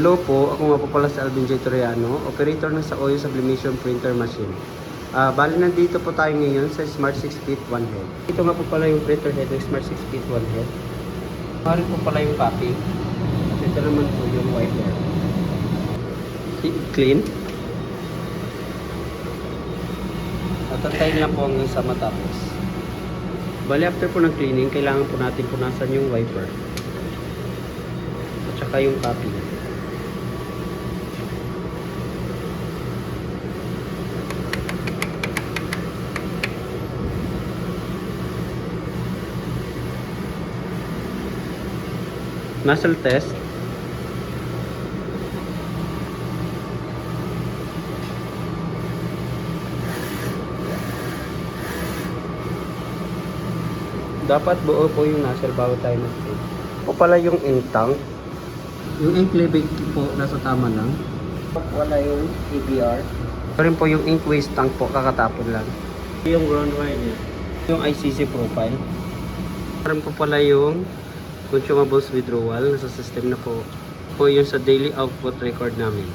Hello po, ako nga po pala si Alvin J. Toriano, operator ng sa Oyo Sublimation Printer Machine. Bali nandito po tayo ngayon sa Smart 6 Feet 1 Head. Ito nga po pala yung printer head ng Smart 6 Feet 1 Head. Pari po pala yung copy. At ito naman po yung wiper. Clean. At antayin lang po hanggang sa matapos. Bali after po ng cleaning, kailangan po natin punasan yung wiper. At saka yung copy. Nozzle test. Dapat buo po yung nozzle bago tayo mag-fill. O pala yung ink tank. Yung ink level po nasa tama lang. Wala yung EBR. Ito rin po yung ink waste tank po, kakatapon lang. Yung ground wire niya. Yung ICC profile. Ito rin po pala yung consumables withdrawal. Nasa system na po. Po yung sa daily output record namin.